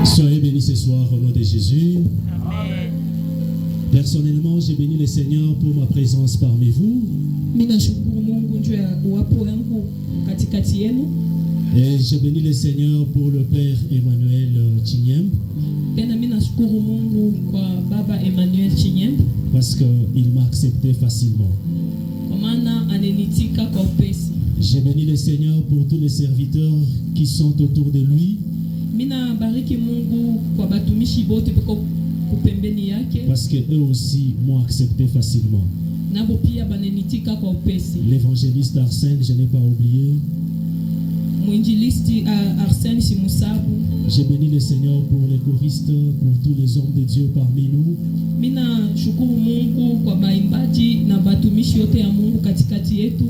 Soyez bénis ce soir au nom de Jésus. Amen. Personnellement, j'ai béni le Seigneur pour ma présence parmi vous. Et j'ai béni le Seigneur pour le Père Emmanuel Chinyem. Parce qu'il m'a accepté facilement. J'ai béni le Seigneur pour tous les serviteurs qui sont autour de lui. Parce qu'eux aussi m'ont accepté facilement. L'évangéliste Arsène, je n'ai pas oublié. J'ai béni le Seigneur pour les choristes, pour tous les hommes de Dieu parmi nous.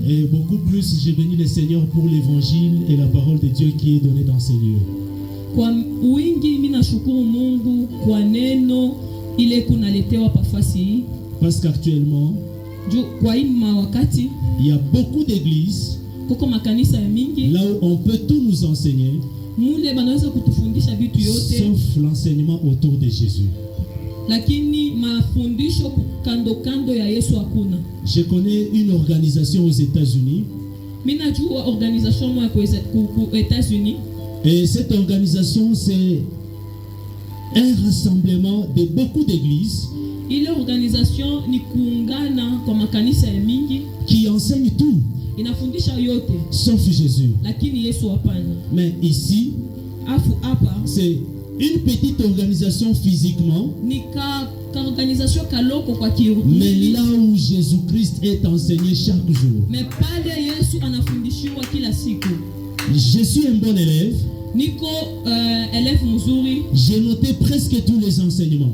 Et beaucoup plus, j'ai béni le Seigneur pour l'évangile et la parole de Dieu qui est donnée dans ces lieux. Parce qu'actuellement, il y a beaucoup d'églises là où on peut tout nous enseigner, sauf l'enseignement autour de Jésus. Je connais une organisation aux États-Unis. Et cette organisation, c'est un rassemblement de beaucoup d'églises qui enseignent tout, sauf Jésus. Mais ici, c'est une petite organisation physiquement, mais là où Jésus-Christ est enseigné chaque jour. Je suis un bon élève. J'ai noté presque tous les enseignements.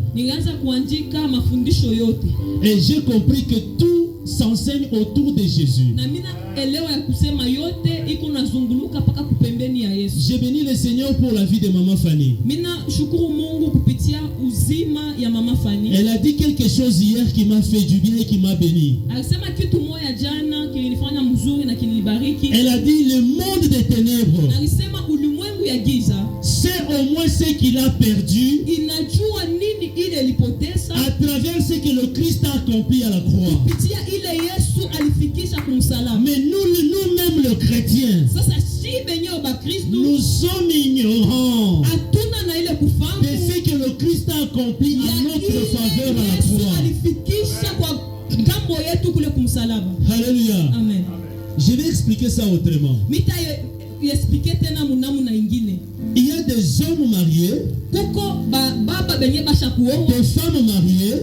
Et j'ai compris que tout s'enseigne autour de Jésus. J'ai béni le Seigneur pour la vie de Maman Fanny. Elle a dit quelque chose hier qui m'a fait du bien et qui m'a béni. Elle a dit le monde des ténèbres, c'est au moins ce qu'il a perdu à travers ce que le Christ a accompli à la croix. Mais nous-mêmes les chrétiens, nous sommes ignorants de ce que le Christ a accompli à notre faveur à la croix. Alléluia. Amen. Je vais expliquer ça autrement. Il y a des hommes mariés, des femmes mariées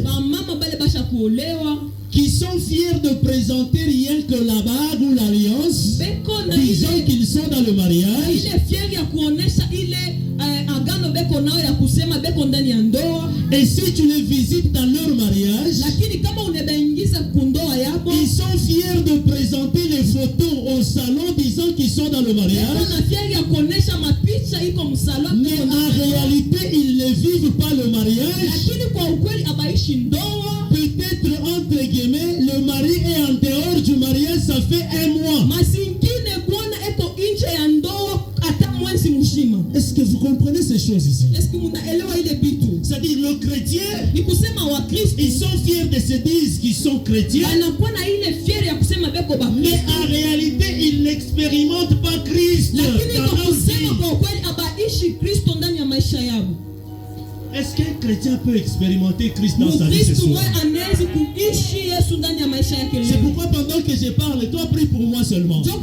qui sont fiers de présenter rien que la bague ou l'alliance, disant qu'ils sont dans le mariage. Et si tu les visites dans leur mariage, ils sont fiers de présenter les photos au salon disant qu'ils sont dans le mariage. Mais en réalité, ils ne vivent pas le mariage. Peut-être entre guillemets, le mari est en dehors du mariage, ça fait un mois. Est-ce que vous comprenez ces choses ici? C'est-à-dire le chrétien, ils sont fiers de se dire qu'ils sont chrétiens, mais en réalité ils n'expérimentent pas Christ. Est-ce qu'un chrétien peut expérimenter Christ dans sa vie ce soir? C'est pourquoi pendant que je parle, toi prie pour moi seulement. Sois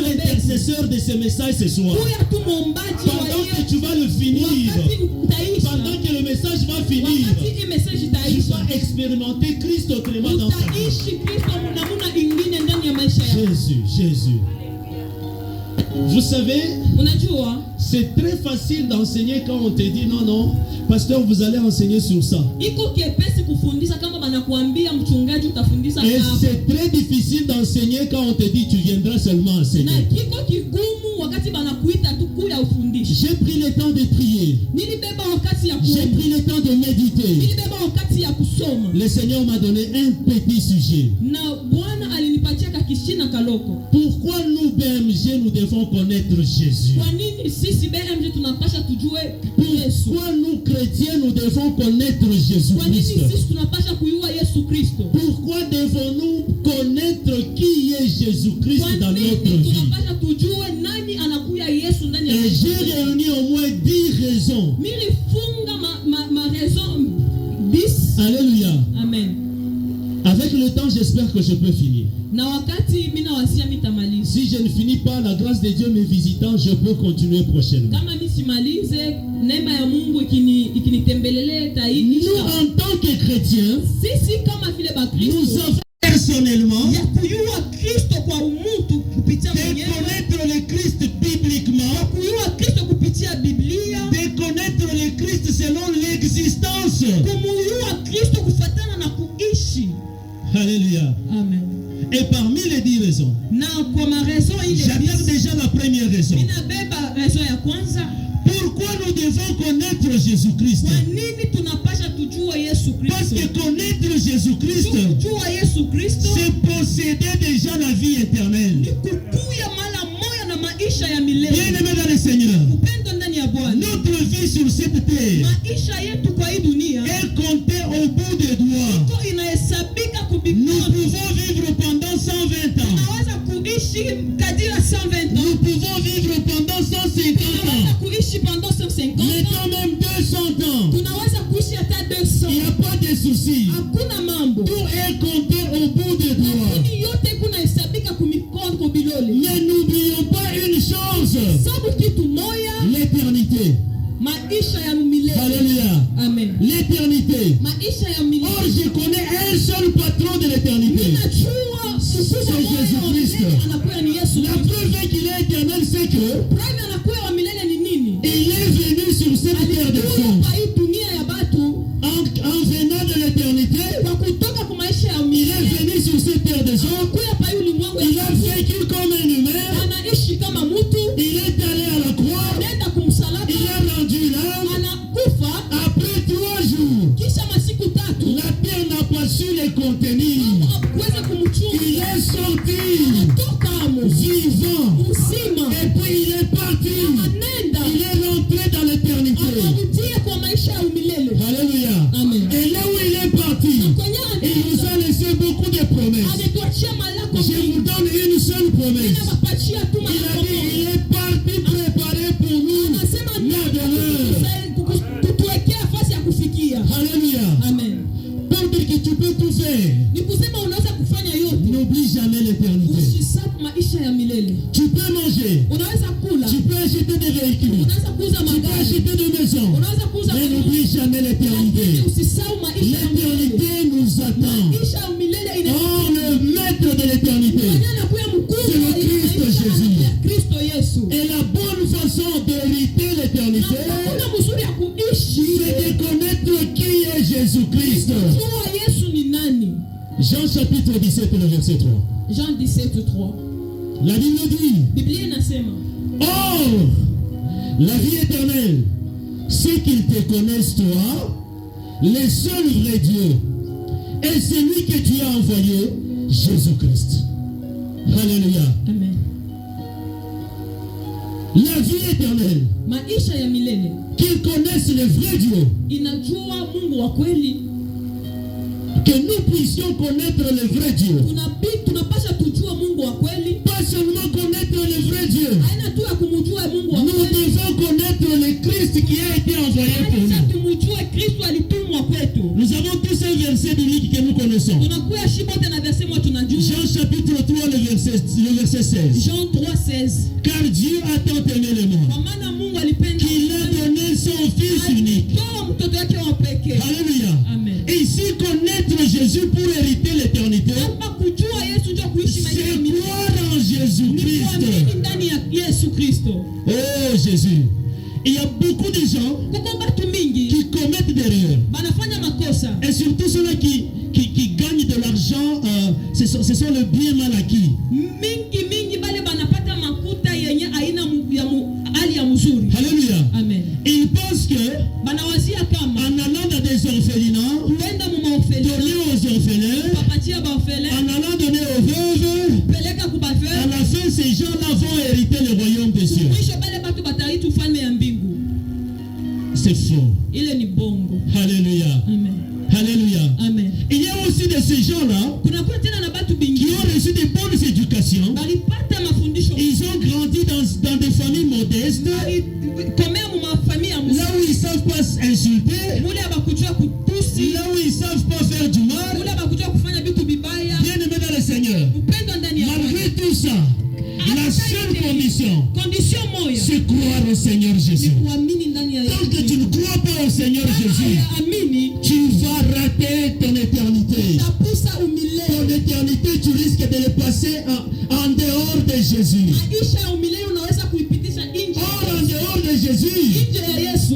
l'intercesseur de ce message ce soir. Pendant que tu vas le finir, pendant que le message va finir, tu vas expérimenter Christ autrement dans ta vie. Jésus. Vous savez, c'est très facile d'enseigner quand on te dit non, pasteur, vous allez enseigner sur ça. Et c'est très difficile d'enseigner quand on te dit tu viendras seulement enseigner. J'ai pris le temps de prier. J'ai pris le temps de méditer. Le Seigneur m'a donné un petit sujet. Pourquoi nous BMG, nous devons connaître Jésus? Kwa nini sisi BMG tunapasha tujue Yesu? Pourquoi nous chrétiens, nous devons connaître Jésus-Christ? Pourquoi devons-nous connaître qui est Jésus-Christ dans notre vie? Et j'ai réuni au moins 10 raisons. Alléluia. Amen. Avec le temps, j'espère que je peux finir. Si je ne finis pas, la grâce de Dieu me visitant, je peux continuer prochainement. Nous, en tant que chrétiens, nous avons personnellement de connaître le Christ bibliquement, de connaître le Christ selon l'existence. Alléluia. Amen. Et parmi les 10 raisons, j'attends déjà la première raison. Pourquoi nous devons connaître Jésus-Christ? Parce que connaître Jésus-Christ, c'est posséder déjà la vie éternelle. Bien-aimés dans le Seigneur, notre vie sur cette terre est comptée au bout des doigts. Nous pouvons vivre pendant 120 ans. Nous pouvons vivre pendant 150 ans. Mais quand même 200 ans. Il n'y a pas de souci. Tout est compté au bout des doigts. Mais n'oublions pas une chose. L'éternité. Alléluia. Amen. L'éternité. Or, je connais un seul patron de l'éternité. C'est Jésus-Christ. La preuve qu'il est éternel, c'est que il est venu sur cette terre de fond. En venant de l'éternité, il est venu sur cette terre de fond. Il a vécu comme un humain. Il est allé à la croix. Il a rendu l'âme. Après 3 jours, la terre n'a pas su les contenir. Il est sorti vivant. Et puis il est parti. Il est rentré dans l'éternité. Alléluia. Et là où il est parti, il nous a laissé beaucoup de promesses. Je vous donne une seule promesse. Il a dit, il est parti préparer pour nous la demeure. Alléluia. Amen. Pour dire que tu peux tout faire. N'oublie jamais l'éternité. Tu peux manger. Tu peux acheter des véhicules. Tu peux acheter des maisons. Mais n'oublie jamais l'éternité. L'éternité nous attend. Oh, le maître de l'éternité, c'est le Christ Jésus. Et la bonne façon d'hériter l'éternité, c'est de connaître qui est Jésus-Christ. Jean chapitre 17, le verset 3. Jean 17, 3. La Bible dit, or, la vie éternelle, c'est qu'ils te connaissent toi, le seul vrai Dieu, et celui que tu as envoyé, Jésus-Christ. Alléluia. Amen. La vie éternelle, qu'ils connaissent le vrai Dieu, que nous puissions connaître le vrai Dieu. Pas seulement connaître le vrai Dieu. Nous devons connaître le Christ qui a été envoyé pour nous. Nous avons tous un verset biblique que nous connaissons. Jean chapitre 3, le verset 16. Jean 3, 16. Car Dieu a tant aimé le monde qu'il a donné son Fils unique. Alléluia. Amen. Et ici, connaître Jésus pour hériter l'éternité, c'est croire en Jésus-Christ. Oh Jésus. Il y a beaucoup de gens qui commettent des erreurs. Et surtout ceux-là qui gagnent de l'argent, ce sont le bien mal acquis. Alléluia. Amen. Ils pensent que en allant dans des orphelinats, donner aux orphelins, en allant donner aux veuves, à la fin ces gens-là vont hériter le royaume des cieux. C'est faux. Alléluia. Amen. Alléluia. Amen. Il y a aussi de ces gens-là qui ont reçu des bonnes éducations. Ils ont grandi dans des familles modestes. Là où ils ne savent pas insulter. Là où ils ne savent pas faire du mal. Bien aimé dans le Seigneur. Malgré tout ça, la seule condition, c'est croire au Seigneur Jésus. Tant que tu ne crois pas au Seigneur Jésus, tu vas rater ton éternité. Ton éternité, tu risques de le passer en dehors de Jésus. Or, en dehors de Jésus,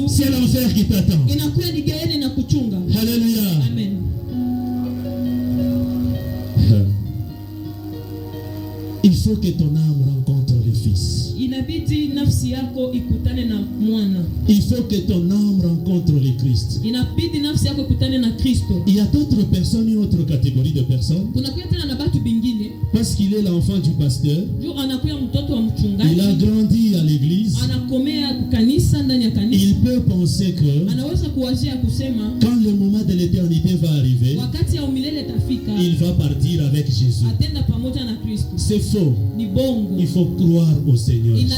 c'est l'enfer qui t'attend. Alléluia. Amen. Il faut que ton âme rencontre le Fils. Il faut que ton âme rencontre le Christ. Il y a d'autres personnes, une autre catégorie de personnes. Parce qu'il est l'enfant du pasteur. Il a grandi à l'église. Il peut penser que quand le moment de l'éternité va arriver, il va partir avec Jésus. C'est faux. Il faut croire au Seigneur Jésus.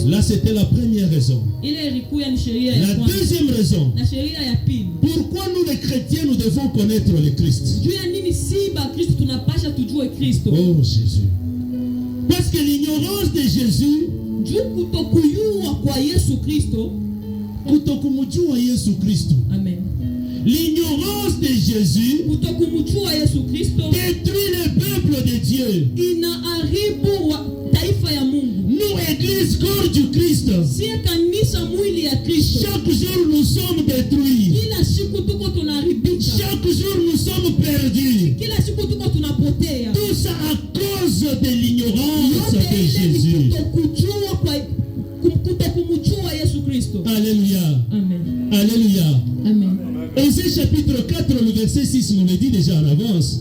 Là, c'était la première raison. La deuxième raison, pourquoi nous les chrétiens, nous devons connaître le Christ? Oh Jésus. Parce que l'ignorance de Jésus, Amen. L'ignorance de Jésus détruit le peuple de Dieu. Nous, Église, corps du Christ, chaque jour nous sommes détruits. Chaque jour nous sommes perdus. Tout ça à cause de l'ignorance de Jésus. Alléluia. Amen. Alléluia. Amen. Osée chapitre 4, le verset 6 nous le dit déjà en avance.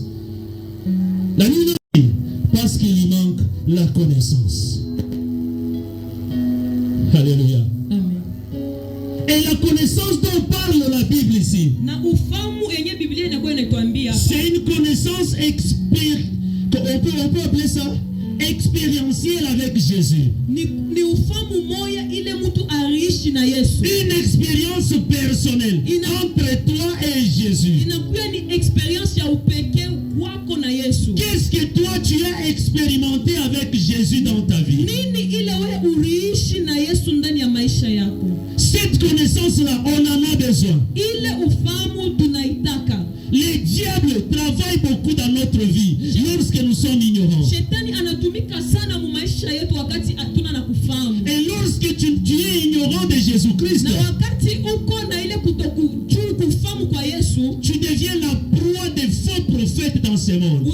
La nuit, parce qu'il y manque la connaissance. Alléluia. Amen. Et la connaissance dont parle la Bible ici, c'est une connaissance on peut appeler ça expérientielle avec Jésus. Une expérience personnelle entre toi et Jésus. Qu'est-ce que toi tu as expérimenté avec Jésus dans ta vie? Cette connaissance-là, on en a besoin. Les diables travaillent beaucoup dans notre vie lorsque nous sommes ignorants. Et lorsque tu es ignorant de Jésus-Christ, tu deviens la proie des faux prophètes dans ce monde.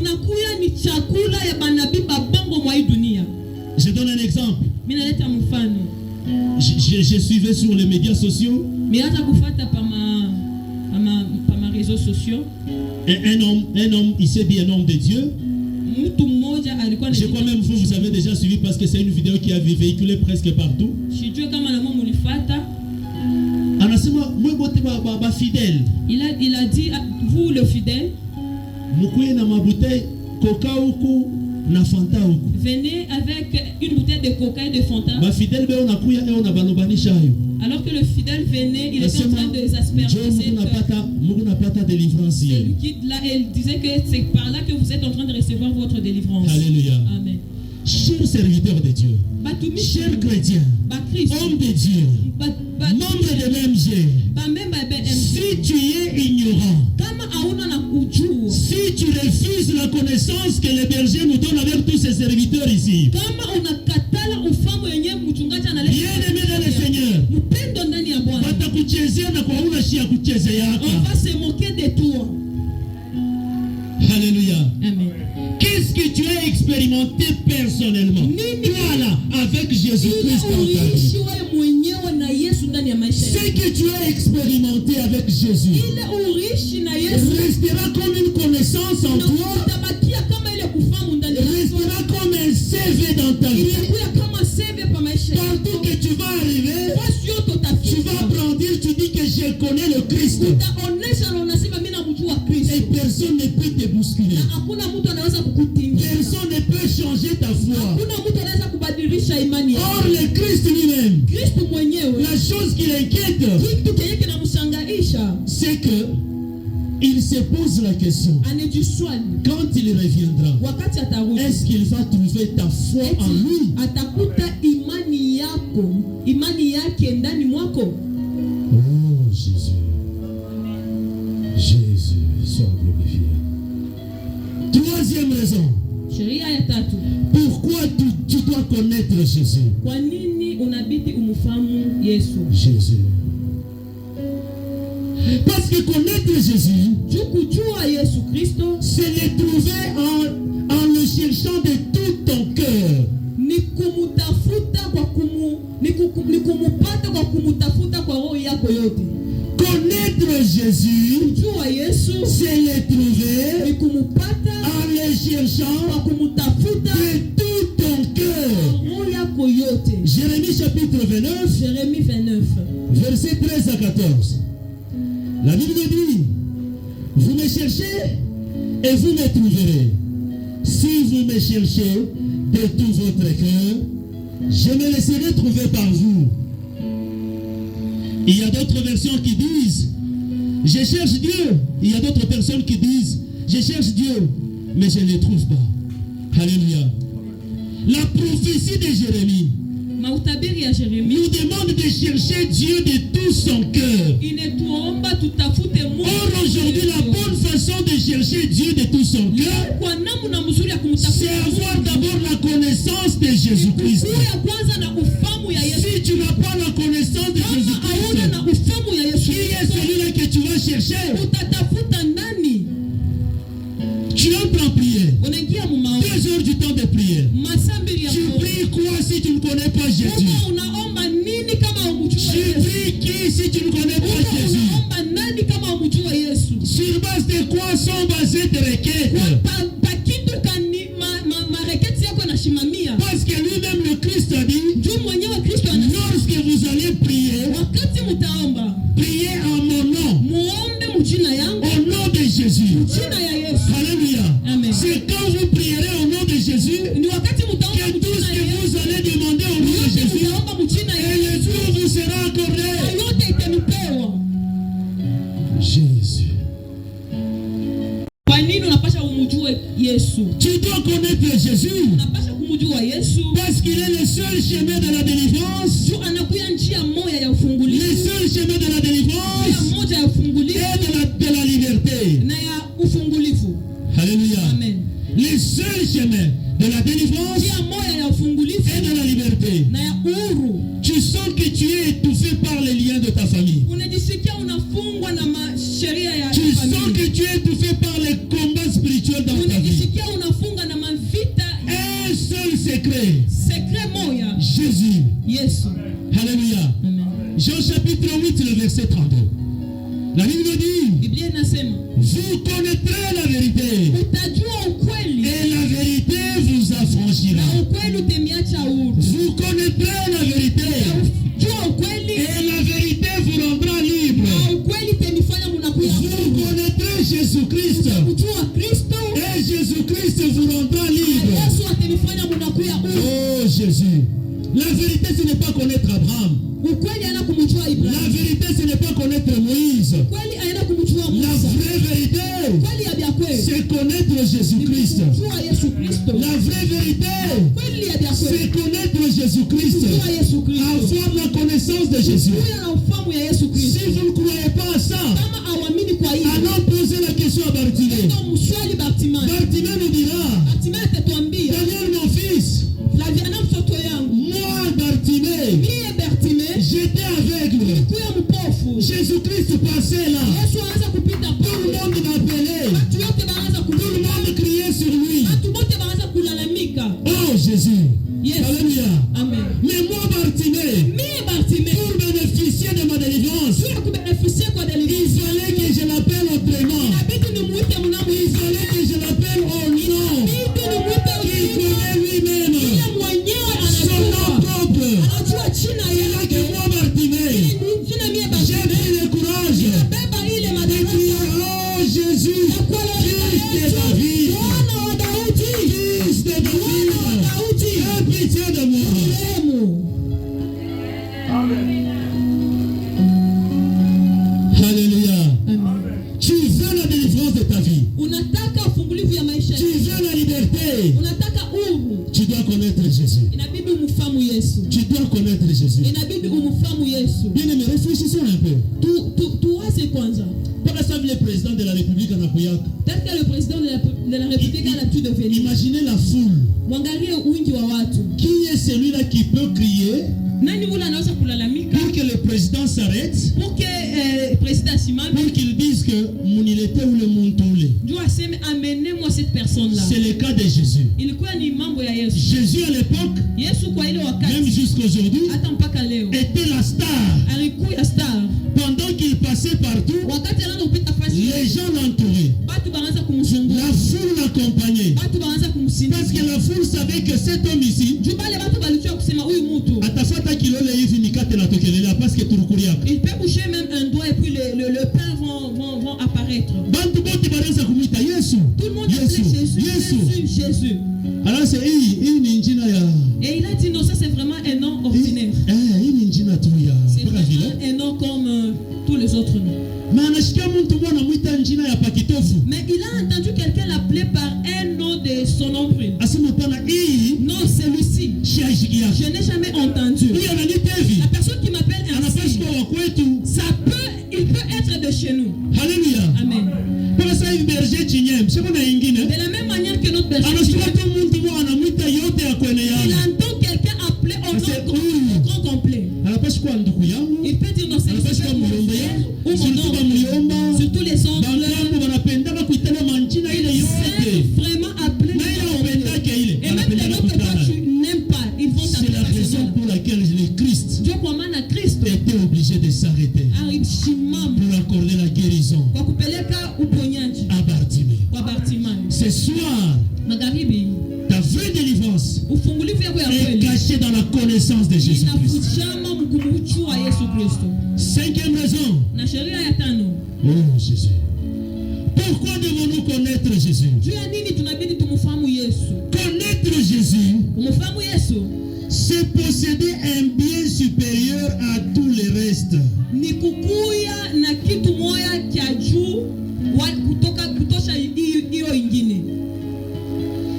Je donne un exemple. Je suivais sur les médias sociaux réseaux sociaux. Et un homme, il s'est dit un homme de Dieu. Je crois même vous avez déjà suivi parce que c'est une vidéo qui a véhiculé presque partout. Fidèle. Il a dit, vous le fidèle, venez avec une bouteille de coca et de Fanta. Alors que le fidèle venait, il était en train de s'asperger ce liquide-là. Il disait que c'est par là que vous êtes en train de recevoir votre délivrance. Alléluia. Amen. Chers serviteurs de Dieu, chers chrétiens, hommes de Dieu, membres de l'MG, si tu es ignorant, si tu refuses la connaissance que le berger nous donne avec tous ses serviteurs ici, bien-aimé dans le Seigneur, on va se moquer de toi. Alléluia. Amen. Qu'est-ce que tu as expérimenté personnellement? Toi là, avec Jésus-Christ dans ta vie. Ce que tu as expérimenté avec Jésus restera comme une connaissance en toi CV dans ta vie. Partout que tu vas arriver, tu vas brandir, tu dis que je connais le Christ. Et personne ne peut te bousculer. Personne ne peut changer ta foi. Or, le Christ lui-même, la chose qui l'inquiète, c'est que il se pose la question, quand il reviendra, est-ce qu'il va trouver ta foi en lui? Oh Jésus, Jésus, sois glorifié. Troisième raison, pourquoi tu dois connaître Jésus? Jésus. Parce que connaître Jésus, c'est le trouver en le cherchant de tout ton cœur. Connaître Jésus, c'est le trouver en le cherchant de tout ton cœur. Jérémie chapitre 29, verset 13 à 14. La Bible dit, vous me cherchez et vous me trouverez. Si vous me cherchez de tout votre cœur, je me laisserai trouver par vous. Il y a d'autres versions qui disent, je cherche Dieu. Il y a d'autres personnes qui disent, je cherche Dieu, mais je ne le trouve pas. Alléluia. La prophétie de Jérémie nous demande de chercher Dieu de tout son cœur. Or aujourd'hui, la bonne façon de chercher Dieu de tout son cœur, c'est avoir d'abord la connaissance de Jésus-Christ. Si tu n'as pas la connaissance de Jésus-Christ, qui est celui-là que tu vas chercher? Tu entres en prière. 2 heures du temps de prière. Tu pries quoi si tu ne connais pas Jésus? Tu pries qui si tu ne connais pas Jésus? Sur base de quoi sont basées tes requêtes? Parce que lui-même le Christ a dit, lorsque vous allez prier, priez en mon nom, au nom de Jésus. Alléluia. C'est quand vous prierez au nom de Jésus que tout ce que vous allez demander au nom de Jésus, et le jour vous sera accordé. Jésus. Tu dois connaître Jésus parce qu'il est le seul chemin de la délivrance. Le seul chemin de la délivrance et de la liberté. Alléluia. Amen. Le seul chemin de la délivrance et de la liberté. Tu sens que tu es étouffé par les liens de ta famille. Tu sens que tu es étouffé par les combats spirituels dans ta vie. Un seul secret. Jésus. Alléluia. Jean chapitre 8, le verset 32. La Bible dit, vous connaîtrez la vérité et la vérité vous affranchira. Vous connaîtrez la vérité et la vérité vous rendra libre. Vous connaîtrez Jésus-Christ et Jésus-Christ vous rendra libre. Oh Jésus. La vérité, ce n'est pas connaître Abraham. La vérité, ce n'est pas connaître Moïse. La vraie vérité, c'est connaître Jésus-Christ. La vraie vérité, c'est connaître Jésus-Christ. Avoir la connaissance de Jésus. Si vous ne croyez pas à ça, allons poser la question à Bartimée. Bartimée nous dira, Daniel mon fils, moi Bartimée, j'étais aveugle. Jésus-Christ passait là. Tout le monde m'appelait. Tout le monde criait sur lui. Oh Jésus. Alléluia. Mais moi Bartimée, pour bénéficier de ma délivrance, il fallait que je l'appelle autrement. Il fallait que je l'appelle au nom qu'il connaît lui-même. unataka huru, tu dois connaître Jésus. inabidi umfahamu Yesu. Tu dois connaître Jésus. Inabidi umfahamu Yesu. Bien aimé, réfléchissons un peu. Tuwaze kwanza. Par exemple, le président de la République anakuyak. Tel que le président de la République a l'habitude de venir. Imaginez la foule. Mwangalie wingi wa watu. Qui est celui-là qui peut crier Nani ule anaweza kulalamika pour que le président s'arrête, pour que président simame, pour qu'il dise que munilete ule muntu ule. Dieu aseme amenez-moi cette personne là. C'est le cas de Jésus. Ilikuwa ni mambo ya Yesu. Jésus à l'époque, Yesu kwa ile wakati, même jusqu'aujourd'hui, hata mpaka leo, était la star. alikuwa star. Pendant qu'il passait partout, Wakati anaanza kupita fasi, les gens l'entouraient. watu wanaanza kumzunguka, La foule l'accompagnait. watu wanaanza kumsindikiza. Parce que la foule savait que cet homme ici, Juu bale watu walijua kusema huyu mtu atafata kilole hivi mikate na tokelela parce que turukuriaka. il peut bouger même un doigt et puis le pain vont apparaître. Bantu bote banaanza kumwita Yesu. Tout le monde appelait Jésus, Jésus, Jésus. Alors c'est hii ni njina ya. Et il a dit non, ça c'est vraiment un nom ordinaire. Hii ni njina tu ya. C'est vraiment un nom comme tous les autres noms. Mais anashikia mtu mwana mwita njina ya pakitofu. Mais il a entendu quelqu'un l'appeler par un nom de son nombril. Asema pana hii. Non, celui-ci. Je n'ai jamais entendu. Huyu ananiita hivi. La personne qui m'appelle ainsi, Anapaswa wa kwetu. il peut être de chez nous. Haleluya. Amen. Kwa sasa hivi berger chinyem, sema na ingine. De la même manière que notre berger, Anashikia tu mtu mwana mwita yote ya kwene il yangu. entend quelqu'un appeler au nom grand complet. Anapaswa ndugu yangu. Il peut dire non, c'est Anapaswa mon muyomba frère yangu. ou mon oncle. Surtout les oncles. Bangambo wanapendaka kuitana manjina ile yote. Vraiment appeler Na ile upendake ile. et même les autres que tu n'aimes pas, ils vont C'est la t'appeler. raison pour laquelle le Christ Dieu kwa maana Kristo était obligé de s'arrêter alisimama pour accorder la guérison kwa kupeleka uponyaji à Bartimée. kwa Bartimayo. Ce soir, Magharibi, ta vraie délivrance ufungulivu yako ya est kweli cachée dans la connaissance de Jésus-Christ. inafichama mkumjua Yesu Kristo. Cinquième raison. Na sheria ya tano, Oh Jésus. Pourquoi devons-nous connaître Jésus? juu ya nini tunabidi tumfahamu Yesu? Connaître Jésus, Kumfahamu Yesu c'est posséder un bien supérieur à tous les restes. ni kukuya na kitu moya cha juu kutosha hiyo ingine.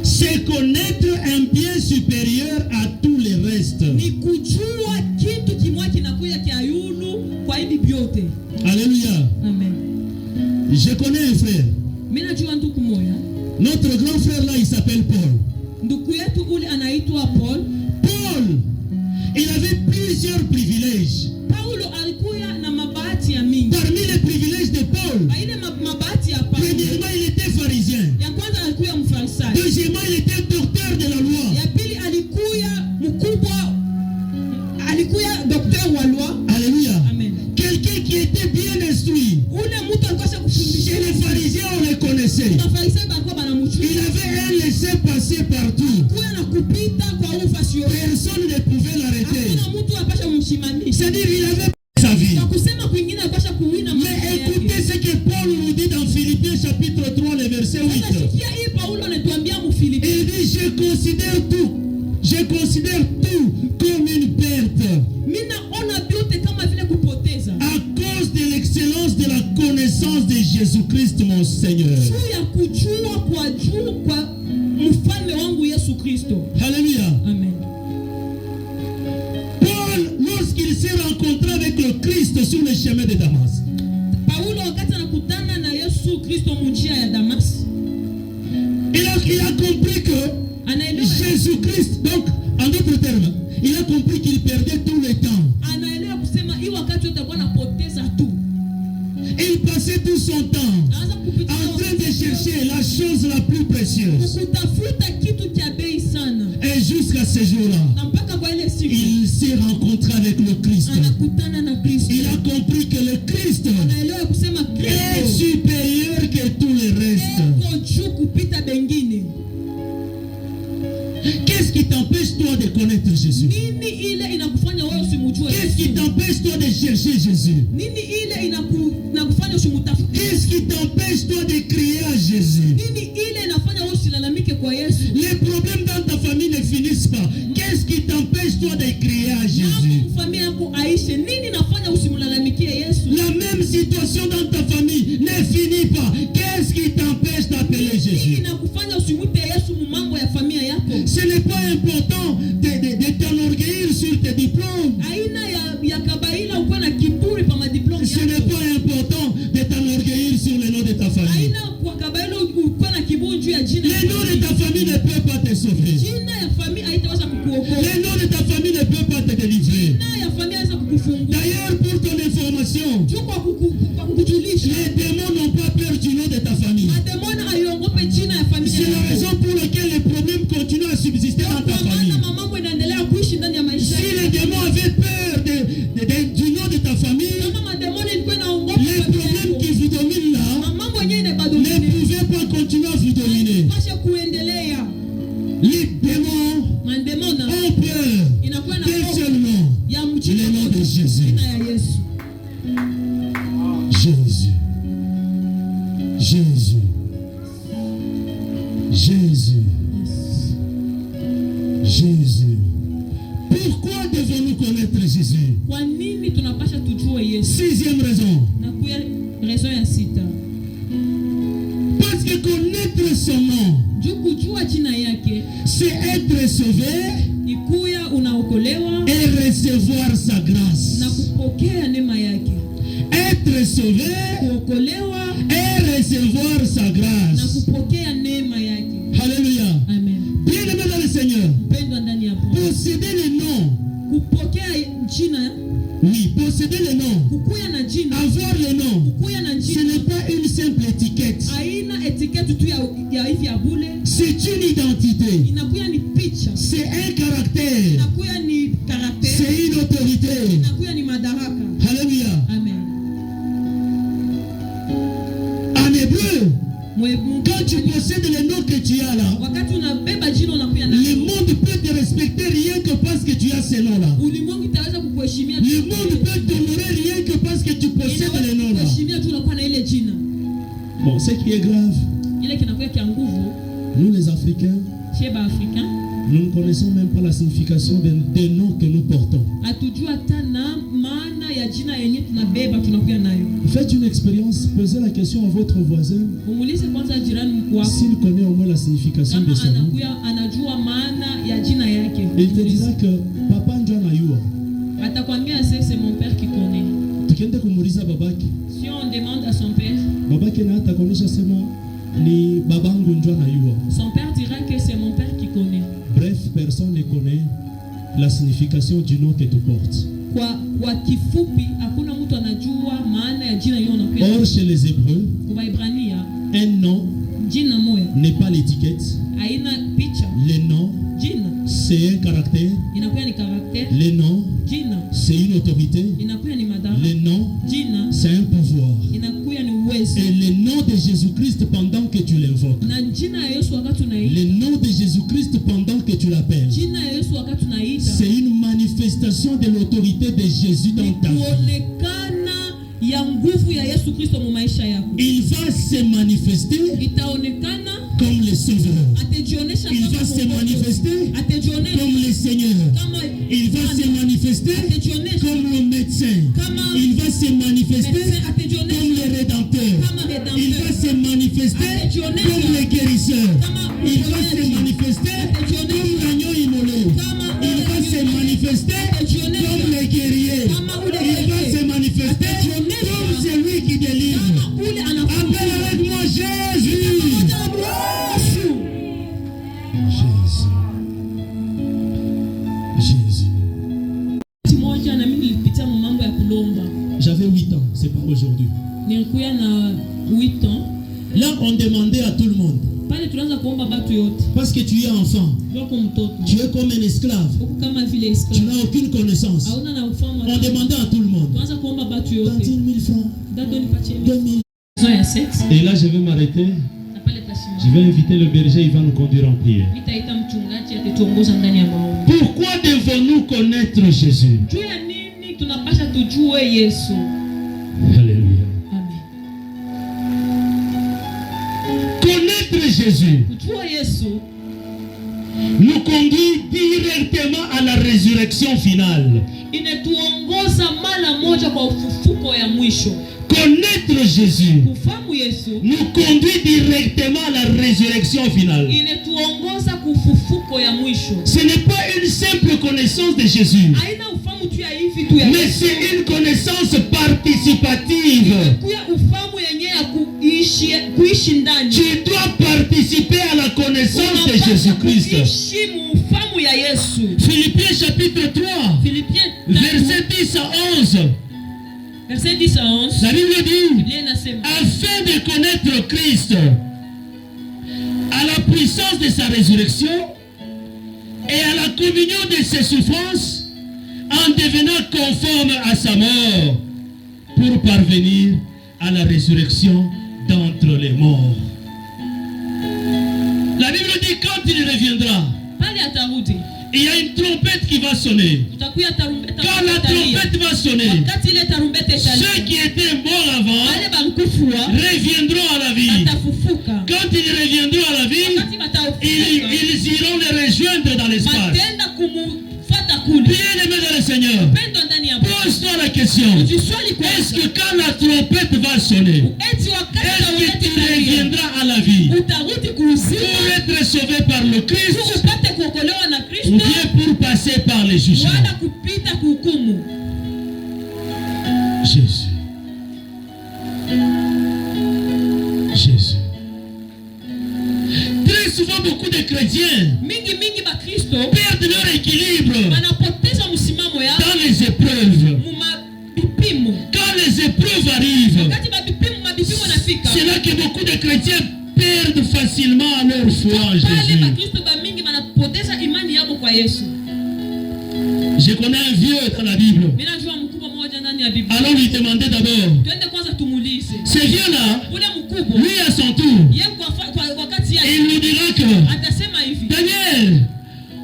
C'est connaître un bien supérieur à tous les restes. Ni kujua kitu kimoja kinakuya kia yulu kwa hivi vyote. Alléluia. Amen. Je connais un frère. Mimi najua ndugu moja. Notre grand frère là, il s'appelle Paul. Ndugu yetu ule anaitwa Paul. Paul, il avait plusieurs privilèges. Paulo alikuwa na mabahati ya mingi. Parmi les privilèges de Paul, Baina mabahati ya Paulo, premièrement, il était pharisien. ya kwanza alikuwa mfarisayo. Deuxièmement, il était docteur de la loi. Ya pili alikuwa mkubwa, alikuwa docteur wa loi. Alléluia. Amen. Quelqu'un qui était bien instruit. Ule mtu alikuwa kufundisha. Chez les pharisiens, on le connaissait. Mafarisayo balikuwa banamjua. Il avait un laissez-passer partout. Kuwa na kupita kwa ufasi yote. Personne ne pouvait l'arrêter. Hakuna mtu apasha kumshimamisha. C'est-à-dire, il avait sa vie. Kwa kusema kwingine apasha kuwina maisha Mais yake. écoutez ce que Paul nous dit dans Philippiens chapitre 3, le verset 8. Sikia hii Paulo anatuambia mfilipi. Il dit, je considère tout comme une perte Mimi naona vyote kama vile kupoteza. à cause de l'excellence de la connaissance de Jésus-Christ mon Seigneur. Juu ya kujua kwa juu kwa mfalme wangu Yesu Kristo. Alléluia. Amen. Paul, lorsqu'il s'est rencontré avec le Christ sur le chemin de Damas, Paulo wakati anakutana na Yesu Kristo munjia ya Damas, il a compris que anaelewa Jésus-Christ, donc en d'autres termes, il a compris qu'il perdait tout le temps. anaelewa kusema hii wakati yote alikuwa anapoteza tu. Il passait tout son temps Anaanza kupitia en train de chercher la chose la plus précieuse. kutafuta kitu cha bei sana. Et jusqu'à ce jour-là, Na mpaka kwa ile siku il s'est rencontré avec le Christ. anakutana na Kristo. Il a compris que le Christ Anaelewa kusema est Kristo supérieur que tous les restes. eko juu kupita bengine. Qu'est-ce qui t'empêche toi de connaître Jésus? Nini ile inakufanya wewe usimjue Qu'est-ce qui Yesu? t'empêche toi de chercher Jésus? Nini ile inakufanya usimtafute? Qu'est-ce qui t'empêche toi de crier à Jésus? Nini ile inafanya wewe usilalamike kwa Yesu? Les problèmes dans ta famille ne finissent pas. Qu'est-ce qui t'empêche toi de crier à Jésus? Mambo familia yako aishe. Nini inafanya usimlalamikie Yesu? La même situation dans ta famille ne finit pas. Qu'est-ce qui t'empêche d'appeler Nini Jésus? inakufanya usimwite Yesu mu mambo ya familia yako? Ce n'est pas important de t'enorgueillir sur tes diplômes. Ce n'est pas important de t'enorgueillir sur le nom de ta famille. Le nom de ta famille ne peut pas te sauver. Le nom de ta famille ne peut pas te délivrer. D'ailleurs, pour ton information, les démons n'ont pas peur du nom de ta famille. C'est la raison pour laquelle les problèmes continuent à subsister dans ta famille. Si les démons avaient peur du nom de ta famille, les problèmes qui vous dominent là ne pouvaient pas continuer à vous dominer. Les démons ont peur d'un seul nom, le nom de Jésus. Jésus. Jésus. Jésus. Jésus. Pourquoi devons-nous connaître Jésus? Sixième raison. Parce que connaître son nom, c'est être sauvé et recevoir sa grâce. Être sauvé et recevoir sa grâce. Alléluia. Bien-aimé dans le Seigneur, posséder le nom. Oui, posséder le nom, avoir le nom, ce n'est pas une simple étiquette. C'est une identité. C'est un caractère. C'est une autorité. Alléluia. En hébreu, quand tu possèdes le nom que tu as là, le monde peut te respecter rien que parce que tu as ce nom là. Le monde peut t'honorer rien que parce que tu possèdes le nom là. Bon, ce qui est grave, nous les Africains, nous ne connaissons même pas la signification des noms que nous portons. Faites une expérience, posez la question à votre voisin s'il connaît au moins la signification de son nom. Et il te dira que Papa Njana Yua. C'est mon père qui connaît. Si on demande à son père, son père dira que c'est mon père qui connaît. Bref, personne ne connaît la signification du nom que tu portes. Or, chez les Hébreux, un nom n'est pas l'étiquette. Le nom, c'est un caractère. Le nom, c'est une autorité. Le nom, c'est un pouvoir. Et le nom de Jésus-Christ pendant que tu l'invoques, le nom de Jésus-Christ pendant que tu l'appelles, c'est une manifestation de l'autorité de Jésus dans ta vie. Il va se manifester comme le Sauveur. Il va se manifester comme le Seigneur. Il va se manifester comme le médecin. Il va se manifester comme le Rédempteur. Il va se manifester comme le guérisseur. Il va se manifester comme l'agneau immolé. Il va se manifester comme le guerrier. Il va se manifester comme celui qui délivre. Appelle avec moi Jésus. J'avais 8 ans, c'est pas aujourd'hui. Là, on demandait à tout le monde. Parce que tu es enfant, tu es comme un esclave. Tu n'as aucune connaissance. On demandait à tout le monde. Donne 1000 francs. 2000. Et là, je vais m'arrêter. Je vais inviter le berger, il va nous conduire en prière. Pourquoi devons-nous connaître Jésus? Alléluia. Connaître Jésus nous conduit directement à la résurrection finale. Connaître Jésus nous conduit directement à la résurrection finale. sasa kufufuko ya mwisho. Ce n'est pas une simple connaissance de Jésus, Haina ufahamu tu ya hivi tu ya mais Yesu. c'est une connaissance participative. Kuya ufahamu yenye ya kuishi ndani. Tu dois participer à la connaissance de Jésus-Christ. Kuishi ufahamu ya Yesu. Philippiens chapitre 3, Philippiens verset 10 à 11. Verset 10 à 11. La Bible dit, Biblia inasema, afin de connaître Christ à la puissance de sa résurrection et à la communion de ses souffrances, en devenant conforme à sa mort, pour parvenir à la résurrection d'entre les morts. La Bible dit, quand il reviendra, pale atarudi, il y a une trompette qui va sonner. tutakuya tarumbeta. Quand la trompette va sonner, Wakati ile tarumbeta ceux qui étaient morts avant wale balikufa reviendront à la vie. watafufuka. Quand ils reviendront à la vie, Wakati batafufuka, ils iront les rejoindre dans l'espace. batenda kumufuata kule. Bien-aimé dans le Seigneur, Pendo ndani ya Bwana. pose-toi la question. Ujiswali Est-ce kwanza. que quand la trompette va sonner, Eti wakati est-ce que tarumbeta tu italia, reviendras à la vie utarudi kuuzima pour être sauvé par le Christ upate kuokolewa na ou Kristo bien pour passer par les jugements? wala kupita kuhukumu? Jésus. Jésus. Très souvent, beaucoup de chrétiens Mingi ba Kristo perdent leur équilibre wanapoteza msimamo yao dans les épreuves. mu mabipimo. Quand les épreuves arrivent, Wakati mabipimo nafika, c'est là que beaucoup de chrétiens perdent facilement leur foi en pale Jésus. bakristo bamingi wanapoteza imani yao kwa Yesu. Je connais un vieux dans la Bible. Mimi najua mkubwa mmoja ndani ya Biblia. Allons lui demander d'abord. Twende kwanza tumuulize. Ce vieux-là, Ule mkubwa, lui à son tour, yeye kwa wakati yake il nous dira que atasema hivi, Daniel,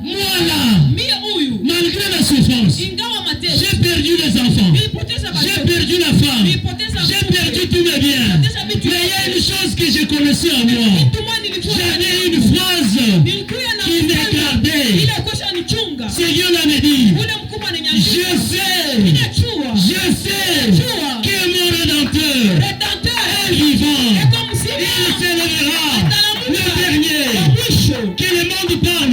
moi là, mie huyu malgré la souffrance, ingawa mateso j'ai perdu les enfants, nilipoteza j'ai watoto, perdu la femme, nilipoteza j'ai mke, perdu tous mes biens. nilipoteza vitu Mais il y a vyote. une chose que je connaissais en moi. Kitu moja nilikuwa J'avais une phrase nilikuwa na qui me gardait. ile kosha nichunga. Ce vieux-là me dit, Ule mkubwa je ananiambia, sais ninachua que mon Rédempteur Rédempteur est vivant. eko Il mzima s'élèvera le dernier. wa mwisho. Que le monde parle,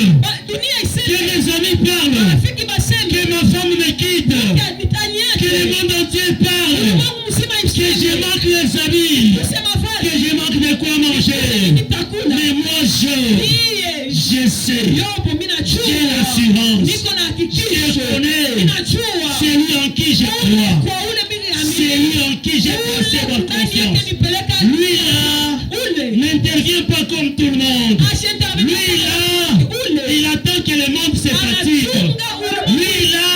Dunia que iseme, mes amis parlent, rafiki baseme, que ma femme me quitte, mitani que le yake monde entier parle, ulimwengu mzima que je iseme, manque les habits, usema que vazi je manque de quoi manger. nitakula. Mais moi je sais, Yopo mimi najua, j'ai l'assurance, niko na je hakikisho, connais, ninajua c'est lui en qui je crois, kwa ule mimi c'est naamini, lui en qui j'ai placé ma ule ndani yake confiance. nipeleka Lui là ule n'intervient pas comme tout le monde. ashendaramika Lui là, ule il attend que le monde se fatigue. anachunga ulimwengu, Lui là,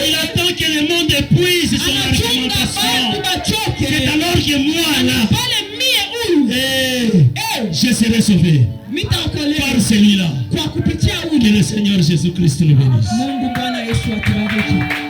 il attend que le monde épuise son anachunga argumentation. watu bachoke. C'est alors que moi là, Pale mie huyu je serai sauvé mitaokolewa par celui-là. kwa kupitia Que le Seigneur Jésus-Christ nous bénisse. Mungu Bwana Yesu atubariki.